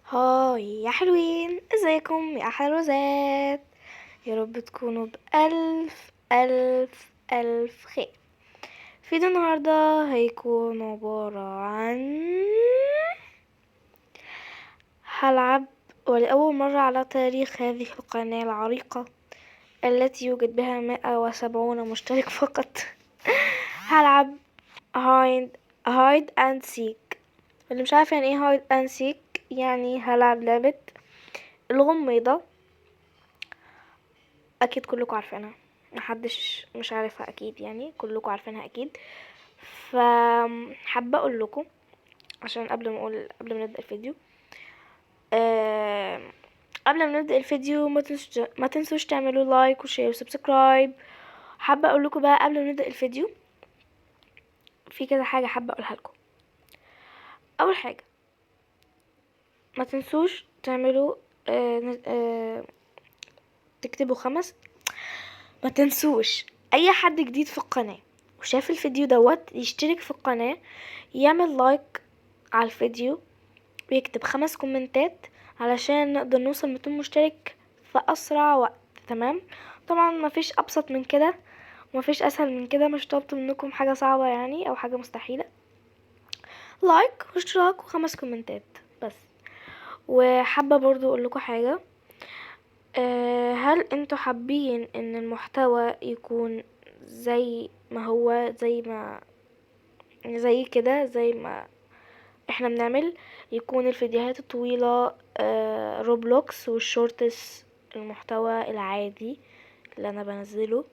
هاي يا حلوين، ازيكم يا حلوزات؟ يا رب تكونوا بألف ألف ألف خير. فيديو النهاردة هيكون عبارة عن هلعب ولأول مرة على تاريخ هذه القناة العريقة التي يوجد بها 170 مشترك فقط. هلعب هايد اند سيك. اللي مش عارف يعني ايه هايد اند سيك، يعني هلعب لعبة الغميضة. اكيد كلكم عارفينها، محدش مش عارفها، اكيد يعني كلكم عارفينها اكيد. فحابه اقول لكم عشان قبل ما نبدا الفيديو، قبل ما نبدا الفيديو ما تنسوش تعملوا لايك وشير وسبسكرايب. حابه اقول لكم بقى قبل ما نبدا الفيديو في كذا حاجه حابه اقولها لكم. اول حاجه، ما تنسوش تعملوا تكتبوا ما تنسوش اي حد جديد في القناه وشاف الفيديو دوت يشترك في القناه، يعمل لايك على الفيديو ويكتب 5 كومنتات علشان نقدر نوصل 200 مشترك في اسرع وقت. تمام؟ طبعا مفيش ابسط من كده ومفيش اسهل من كده، مش طلبت منكم حاجه صعبه يعني او حاجه مستحيله. لايك واشتراك و5 كومنتات بس. وحابه برضو اقول لكم حاجه، هل انتوا حابين ان المحتوى يكون زي ما هو، زي كده زي ما احنا بنعمل، يكون الفيديوهات الطويلة روبلوكس والشورتس المحتوى العادي اللي انا بنزله،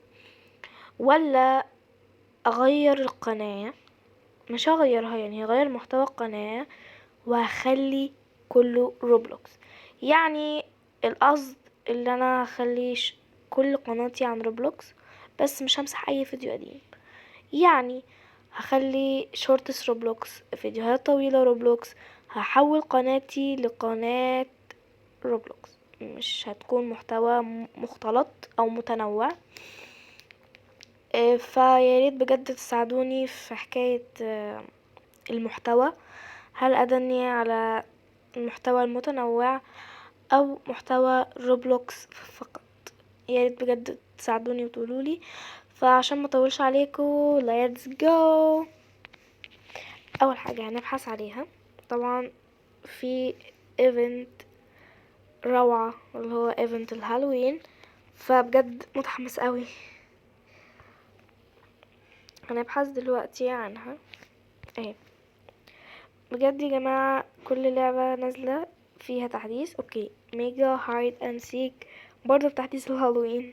ولا اغير القناة؟ مش هغيرها، يعني هغير محتوى القناة وهخلي كله روبلوكس. يعني القصد اللي انا هخلي كل قناتي عن روبلوكس، بس مش همسح اي فيديو قديم. يعني هخلي شورتس روبلوكس، فيديوهات طويلة روبلوكس، هحول قناتي لقناة روبلوكس، مش هتكون محتوى مختلط او متنوع. فياريت بجد تساعدوني في حكاية المحتوى، هل ادني على المحتوى المتنوع او محتوى روبلوكس فقط. ياريت بجد تساعدوني وتقولولي. فعشان ما اطولش عليكم let's go. اول حاجة هنبحث عليها طبعا في ايفنت روعة اللي هو ايفنت الهالوين، فبجد متحمس قوي. هنبحث دلوقتي عنها اهي. بجد يا جماعة كل لعبة نازلة فيها تحديث. اوكي، ميجا هايد اند سيك برضه بتحديث الهالوين.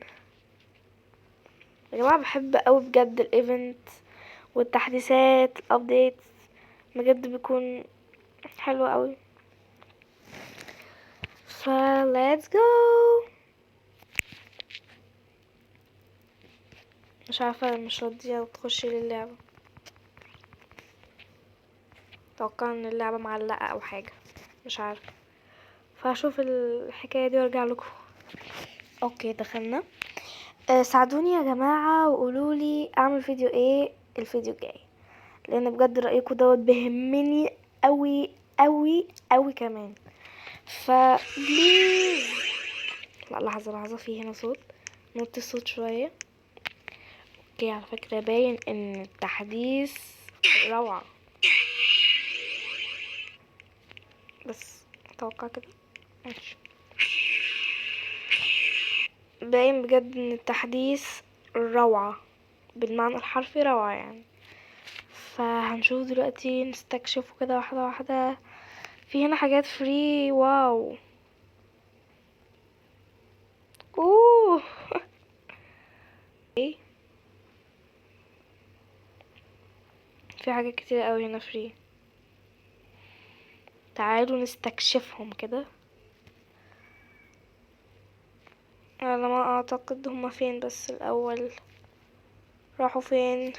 يا جماعة بحب قوي بجد الايفنت والتحديثات الابديت، بجد بيكون حلو قوي. ف let's go. مش عارفة، مش راضية تخشي للعبة، اتوقع ان اللعبة معلقة او حاجة، مش عارفة. فهشوف الحكاية دي وارجع لكم. اوكي دخلنا. ساعدوني يا جماعة وقولولي اعمل فيديو ايه الفيديو الجاي، لان بجد رأيكم دوت بيهمني قوي قوي قوي كمان. بليز. لا لحظة، في هنا صوت، نوطي الصوت شوية. اوكي، على فكرة باين ان التحديث روعة، بس اتوقع كده ماشي. باين بجد ان التحديث روعة بالمعنى الحرفي، روعة يعني. فهنشوف دلوقتي نستكشفه كده واحدة واحدة. في هنا حاجات فري، واو. اوه. ايه، في حاجات كتير قوي هنا فري، تعالوا نستكشفهم كده. على ما اعتقد هما فين، بس الاول راحوا فين؟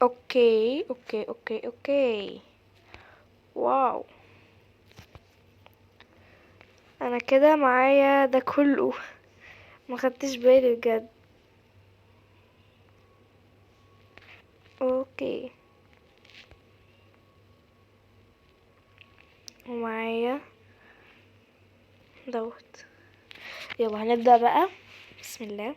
اوكي اوكي اوكي اوكي، واو. انا كده معايا ده كله، ما خدتش بالي بجد. اوكي اوكي، ومعايا دوت. يلا هنبدأ بقى، بسم الله.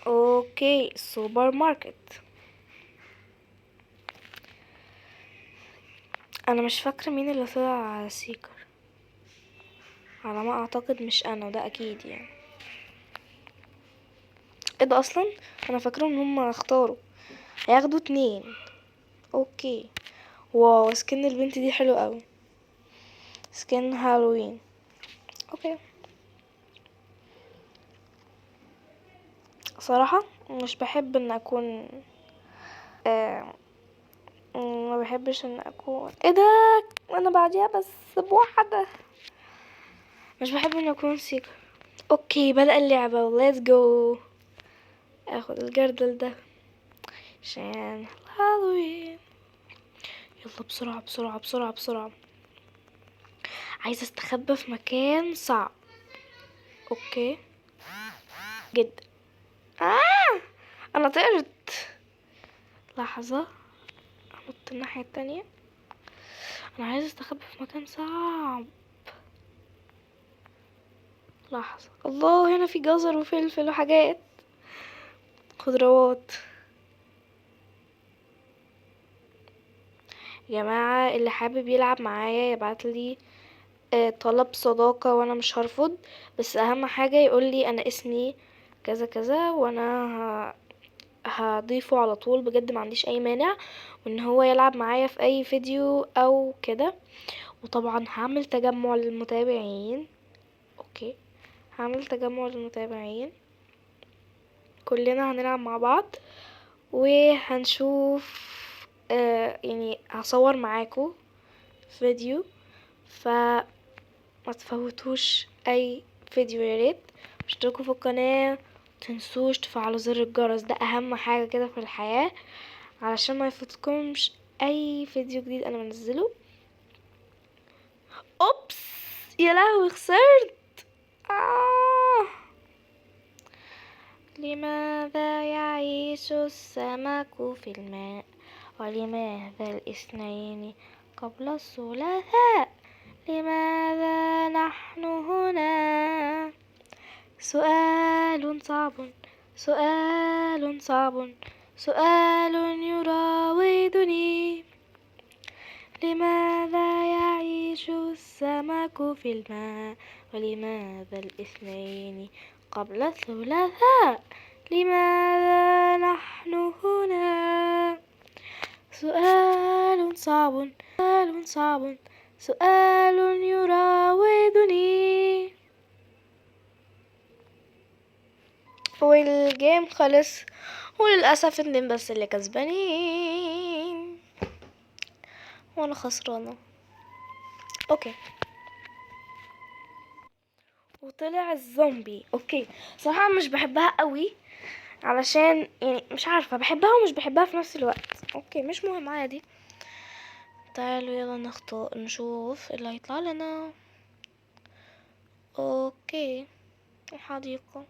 اوكي، سوبر ماركت. انا مش فاكرة مين اللي طلع سيكر، على ما اعتقد مش انا، وده اكيد يعني. ايه ده اصلا؟ انا فاكره ان هم اختاروا هياخدوا 2. اوكي، واو، سكن البنت دي حلو قوي، سكن هالوين. اوكي، صراحة مش بحب ان اكون آه ما بحبش ان اكون، ايه ده، انا بعديها بس بواحدة. مش بحب ان اكون سيكر. اوكي، بدأ اللعبة، let's go. اخد الجردل ده عشان هالوين. يلا بسرعة بسرعة بسرعة بسرعة، عايزة استخبى في مكان صعب. اوكي جدا. انا طرت. لحظة، انط الناحية التانية. انا عايزة استخبى في مكان صعب. لحظة، الله، هنا في جزر وفلفل وحاجات، خضروات. يا جماعة، اللي حابب يلعب معايا يبعتلي طلب صداقة وانا مش هرفض، بس اهم حاجة يقولي انا اسمي كذا كذا، وانا هضيفه على طول بجد، ما عنديش اي مانع، وان هو يلعب معايا في اي فيديو او كده. وطبعا هعمل تجمع للمتابعين. اوكي، هعمل تجمع للمتابعين، كلنا هنلعب مع بعض، وهنشوف يعني هصور معاكم فيديو، فما تفوتوش اي فيديو، يا ريت اشتركوا في القناة، متنسوش تفعلوا زر الجرس، ده اهم حاجة كده في الحياة، علشان ما يفوتكمش اي فيديو جديد انا منزله. اوبس، يا لهوي، خسرت. لماذا يعيش السمك في الماء، ولماذا الاثنين قبل الثلاثاء، لماذا نحن هنا. سؤال صعب، سؤال صعب، سؤال يراودني. لماذا يعيش السمك في الماء، ولماذا الاثنين قبل الثلاثاء، لماذا نحن هنا. سؤال صعب، سؤال صعب، سؤال يراودني. والجيم خلص، وللأسف اتنين بس اللي كسبانين وانا خسرانة. اوكي، وطلع الزومبي. اوكي، صراحة مش بحبها قوي، علشان يعني مش عارفة، بحبها ومش بحبها في نفس الوقت. اوكي، مش مهم، عادي. تعالوا يلا نختار، نشوف اللي هيطلع لنا. اوكي، الحديقة.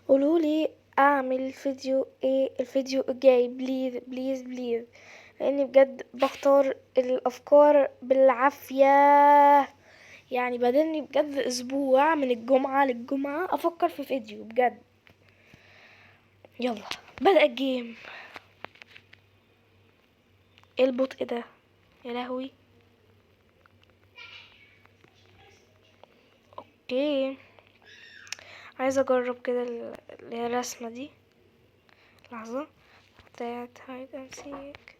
قولولي اعمل فيديو ايه الفيديو الجاي، بليز بليز بليز، لاني بجد بختار الافكار بالعافية، يعني بدلني بجد اسبوع من الجمعة للجمعة افكر في فيديو بجد. يلا، بدأ الجيم. ايه البطء ده، يا لهوي. اوكي، عايزة اجرب كده اللي هي الرسمة دي. لحظة، بتاعت هايد اند سيك.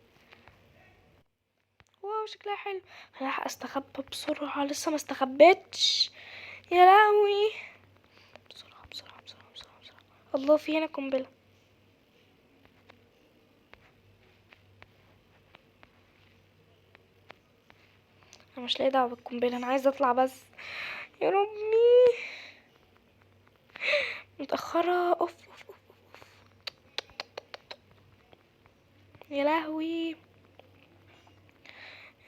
واو، شكلها حلو. راح استخبى بسرعة، لسه ما استخبيتش، يا لهوي. بسرعة بسرعة بسرعة بسرعة بسرعة. الله، في هنا قنبلة. انا مش لاقي دعوة بالقنبلة، انا عايزة اطلع بس. يا ربي، متأخرة. اوف اوف اوف. يا لهوي،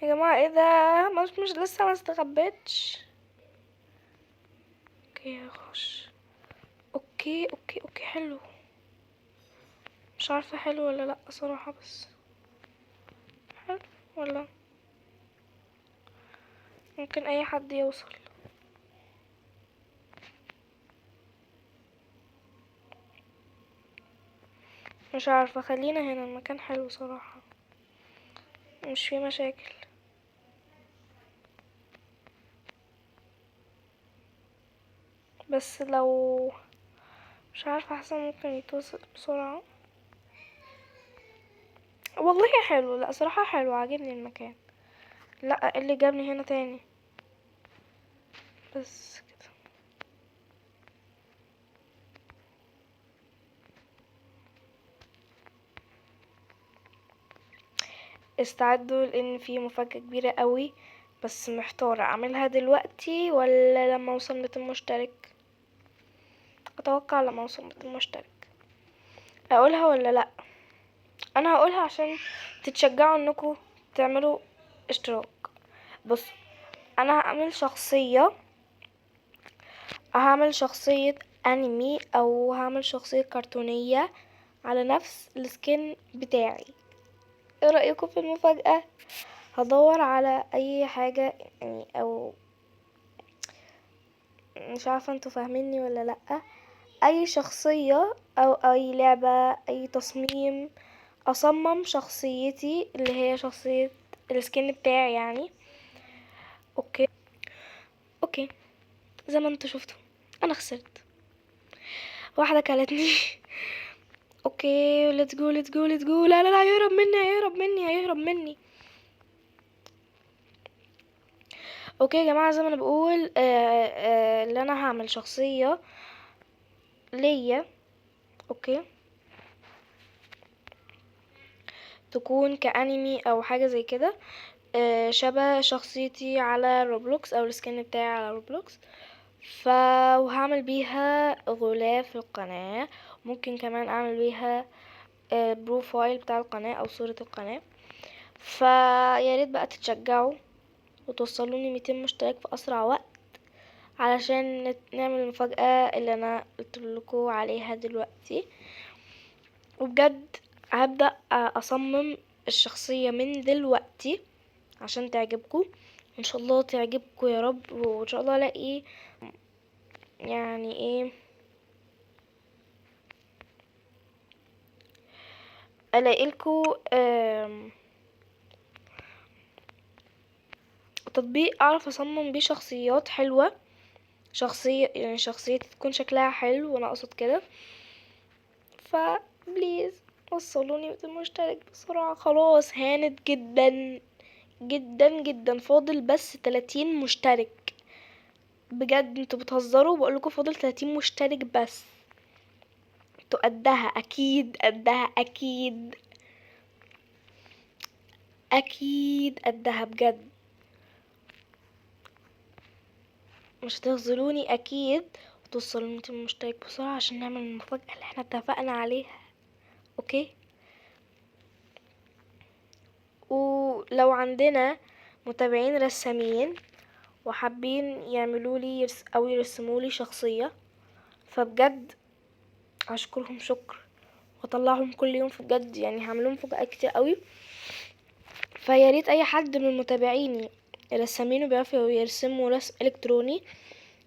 يا جماعة، ايه ده، مش لسه ما استخبيتش. اوكي، اوكي هخش. اوكي اوكي اوكي حلو. مش عارفة حلو ولا لا صراحة، بس حلو ولا ممكن اي حد يوصل. مش عارفة، خلينا هنا، المكان حلو صراحة، مش فيه مشاكل. بس لو مش عارفة، حاسة ممكن يتوصل بسرعة. والله حلو، لا صراحة حلو، عاجبني المكان. لا إيه اللي جابني هنا تاني؟ بس كده. استعدوا لان في مفاجأة كبيرة قوي، بس محتارة اعملها دلوقتي ولا لما اوصل 200 مشترك. اتوقع لما اوصل 200 مشترك. اقولها ولا لا؟ انا هقولها عشان تتشجعوا انكم تعملوا اشتراك. بص، انا هعمل شخصية انمي او هعمل شخصية كرتونية على نفس السكن بتاعي. ايه رأيكم في المفاجأة؟ هدور على اي حاجة يعني، او مش عارفة انتوا فاهميني ولا لأ. اي شخصية او اي لعبة، اي تصميم، اصمم شخصيتي اللي هي شخصية السكن بتاعي يعني. اوكي اوكي. زي ما انتوا شفتوا انا خسرت، واحدة كلتني. اوكي ليتس جو ليتس جو ليتس جو. لا لا لا، هيهرب مني هيهرب مني هيهرب مني. اوكي يا جماعة، زي ما انا بقول اللي انا هعمل شخصية ليا. اوكي، تكون كأنمي او حاجة زي كده، شبه شخصيتي على روبلوكس او السكن بتاعي على روبلوكس. وهعمل بيها غلاف القناة. ممكن كمان اعمل بيها بروفايل بتاع القناة او صورة القناة. فيا ريت بقى تتشجعوا وتوصلوني 200 مشترك في اسرع وقت، علشان نعمل المفاجأة اللي انا قلت لكم عليها دلوقتي. وبجد هبدأ اصمم الشخصية من دلوقتي عشان تعجبكم. ان شاء الله تعجبكم يا رب، وان شاء الله الاقي يعني ايه، الاقي لكم تطبيق اعرف اصمم بيه شخصيات حلوة. شخصية يعني شخصيتي تكون شكلها حلو، وانا اقصد كده. فبليز وصلوني 200 مشترك بسرعة، خلاص هانت جدا جدا جدا. فاضل بس 30 مشترك. بجد انتوا بتهزروا، بقولكوا فاضل 30 مشترك بس. انتوا قدها اكيد، قدها اكيد، اكيد قدها بجد. مش هتخذلوني اكيد، وتوصلوا 200 مشترك بسرعة عشان نعمل المفاجأة اللي احنا اتفقنا عليها. اوكي. ولو عندنا متابعين رسامين وحابين يعملوا لي او يرسموا لي شخصية، فبجد هشكرهم شكر واطلعهم كل يوم. في بجد يعني هعملهم مفاجآت كتير قوي. فيا ريت اي حد من متابعيني رسامين وبيعرفوا يرسموا رسم الكتروني،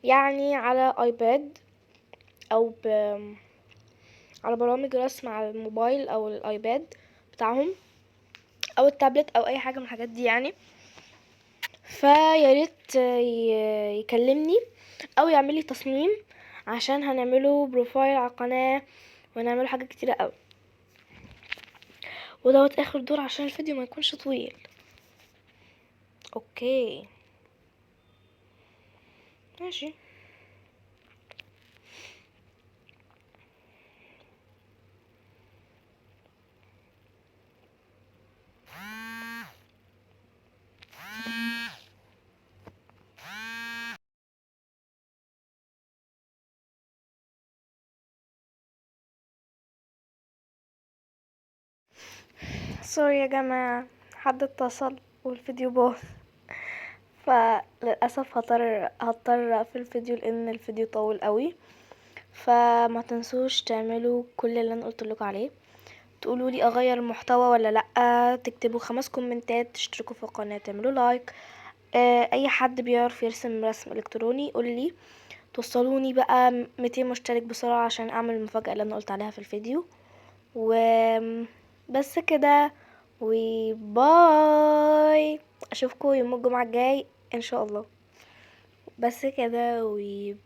يعني على ايباد او على برامج رسم على الموبايل او الايباد بتاعهم او التابلت او اي حاجه من الحاجات دي يعني. فيا ريت يكلمني او يعمل لي تصميم، عشان هنعمله بروفايل على القناه ونعمله حاجات كتيره قوي. ودوت اخر دور عشان الفيديو ما يكونش طويل. اوكي ماشي. سوري يا جماعة، حد اتصل والفيديو باظ. فللاسف هضطر اقفل الفيديو لان الفيديو طول قوي. فما تنسوش تعملوا كل اللي انا قلت لكم عليه، تقولوا لي اغير المحتوى ولا لا، تكتبوا 5 كومنتات، تشتركوا في القناه، تعملوا لايك. اي حد بيعرف يرسم رسم الكتروني يقول لي، توصلوني بقى 200 مشترك بسرعه عشان اعمل المفاجاه اللي انا قلت عليها في الفيديو. وبس كده، وباي. اشوفكم يوم الجمعه الجاي ان شاء الله. بس كده، وباي.